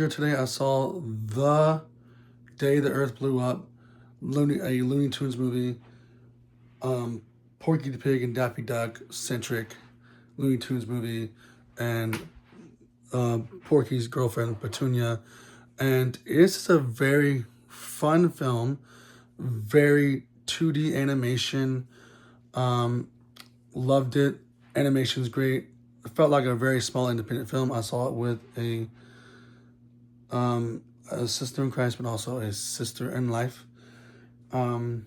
Here today, I saw The Day the Earth Blew Up, a Looney Tunes movie, um, Porky the Pig and Daffy Duck centric Looney Tunes movie, and Porky's girlfriend Petunia, and it's a very fun film, very 2D animation. Um, Loved it. Animation's great. It felt like a very small independent film. I saw it with a sister in Christ, but also a sister in life. Um,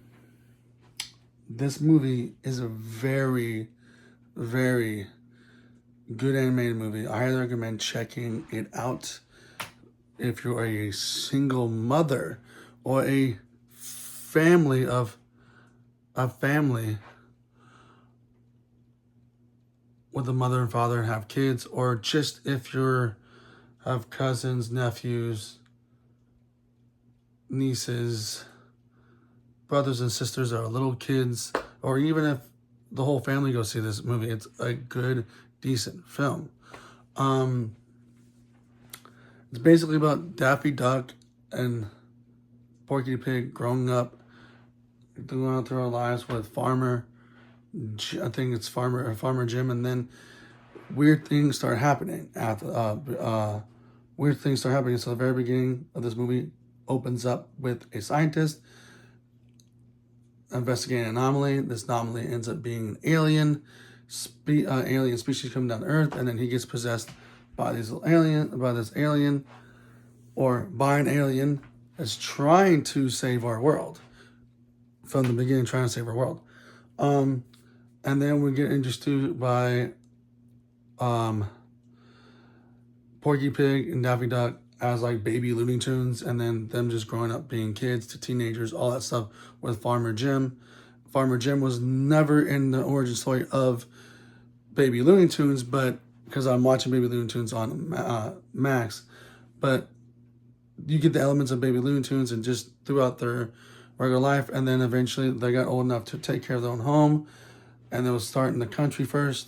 this movie is a very, very good animated movie. I highly recommend checking it out if you're a single mother or a family with a mother and father and have kids, or just if you're have cousins, nephews, nieces, brothers and sisters that are little kids, or even if the whole family goes see this movie. It's a good, decent film. Um, it's basically about Daffy Duck and Porky the Pig growing up, going out through our lives with I think it's Farmer Jim, and then weird things start happening weird things start happening. So the very beginning of this movie opens up with a scientist investigating an anomaly. This anomaly ends up being an alien species coming down to Earth, and then he gets possessed by this alien, or by an alien that's trying to save our world. From the beginning, trying to save our world. And then we get introduced by Porky Pig and Daffy Duck as like baby Looney Tunes, and then them just growing up being kids to teenagers, all that stuff with Farmer Jim. Farmer Jim was never in the origin story of Baby Looney Tunes, but because I'm watching Baby Looney Tunes on Max, but you get the elements of Baby Looney Tunes and just throughout their regular life, and then eventually they got old enough to take care of their own home, and they was starting the country first.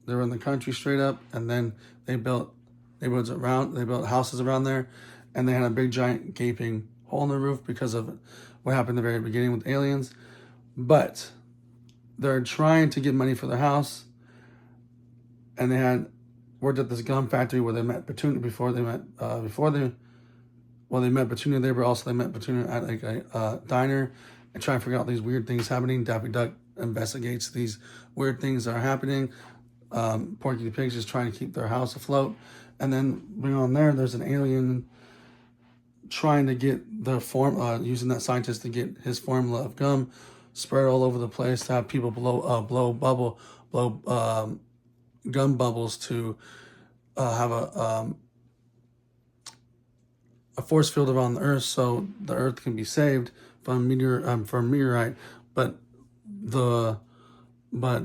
They were in the country straight up, and then they built houses around there, and they had a big giant gaping hole in the roof because of what happened in the very beginning with aliens. But they're trying to get money for their house, and they had worked at this gum factory where they met Petunia they met Petunia there, but also they met Petunia at like a diner and trying to figure out these weird things happening. Daffy Duck investigates these weird things that are happening. Porky the Pig's just trying to keep their house afloat. And then beyond there's an alien trying to get using that scientist to get his formula of gum spread all over the place to have people blow gum bubbles to have a force field around the Earth so the Earth can be saved from meteorite. But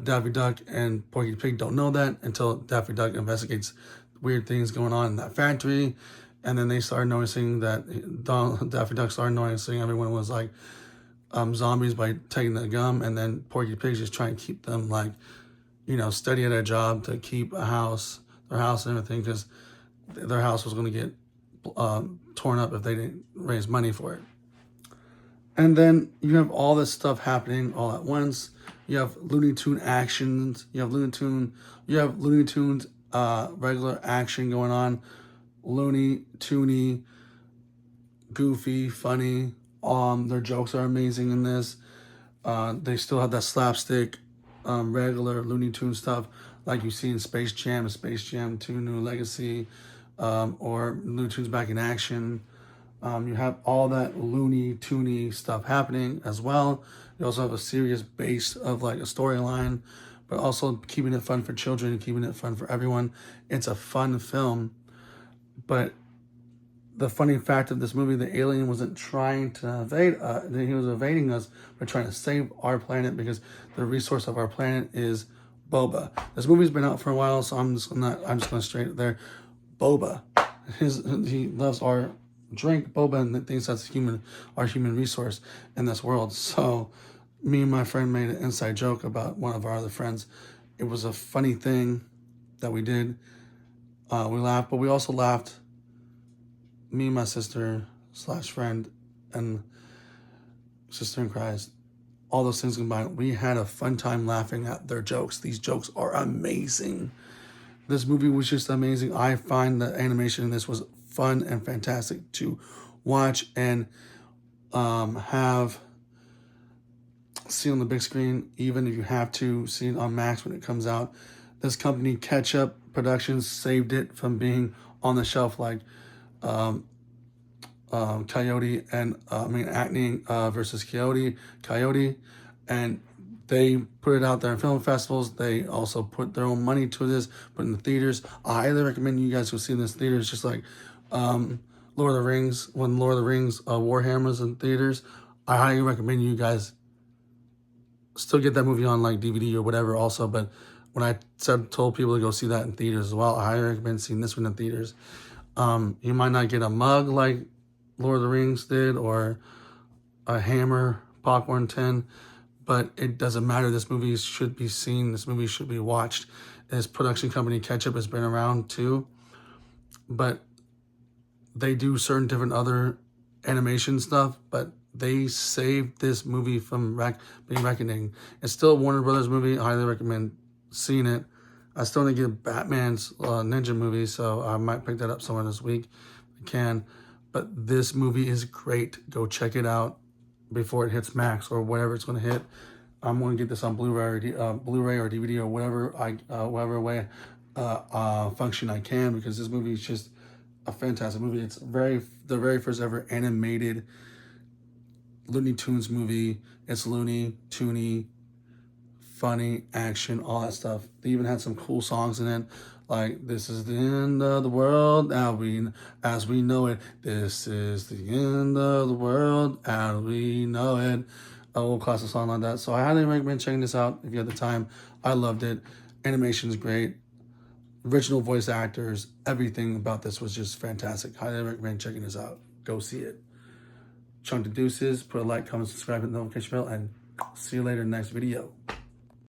Daffy Duck and Porky the Pig don't know that until Daffy Duck investigates weird things going on in that factory, and then they started noticing that Daffy Duck started noticing everyone was like zombies by taking the gum, and then Porky the Pig's just trying to keep them like, steady at their job to keep their house and everything, because their house was going to get torn up if they didn't raise money for it. And then you have all this stuff happening all at once. You have Looney Tune actions. You have Looney Tunes regular action going on. Looney, Toony, goofy, funny. Their jokes are amazing in this. They still have that slapstick, regular Looney Tune stuff like you see in Space Jam, Space Jam 2 New Legacy, or Looney Tunes Back in Action. You have all that Looney Toony stuff happening as well. You also have a serious base of like a storyline, but also keeping it fun for children and keeping it fun for everyone. It's a fun film, but the funny fact of this movie, the alien wasn't trying to invade. He was evading us, but trying to save our planet, because the resource of our planet is boba. This movie's been out for a while, so I'm just gonna straight it there. Boba. He loves our drink boba and thinks that's our human resource in this world. So me and my friend made an inside joke about one of our other friends. It was a funny thing that we did. We laughed, but we also laughed me and my sister / friend and sister in Christ, all those things combined, we had a fun time laughing at their jokes. These jokes are amazing. This movie was just amazing. I find the animation in this was fun and fantastic to watch and have see on the big screen, even if you have to see it on Max when it comes out. This company, Catch Up Productions, saved it from being on the shelf like Coyote and Acne versus Coyote, and they put it out there in film festivals. They also put their own money to this, put in the theaters. I highly recommend you guys go see this in theaters, just like Lord of the Rings, when Lord of the Rings Warhammer's in theaters. I highly recommend you guys still get that movie on like DVD or whatever also, but when I told people to go see that in theaters as well, I highly recommend seeing this one in theaters. You might not get a mug like Lord of the Rings did or a hammer popcorn tin, but it doesn't matter. This movie should be seen. This movie should be watched. This production company, Catch Up, has been around too, but they do certain different other animation stuff, but they saved this movie from being reckoning. It's still a Warner Brothers movie. I highly recommend seeing it. I still need to get Batman's Ninja movie, so I might pick that up somewhere this week. I can. But this movie is great. Go check it out before it hits Max or whatever it's going to hit. I'm going to get this on Blu-ray or DVD or whatever way function I can, because this movie is just a fantastic movie. It's the very first ever animated Looney Tunes movie. It's Looney, Toony, funny, action, all that stuff. They even had some cool songs in it, like "This is the end of the world as we know it. This is the end of the world as we know it." A little classic song like that. So I highly recommend checking this out if you have the time. I loved it. Animation's great. Original voice actors. Everything about this was just fantastic. Highly recommend checking this out. Go see it. Chunk the deuces. Put a like, comment, subscribe, hit the notification bell, and see you later in the next video.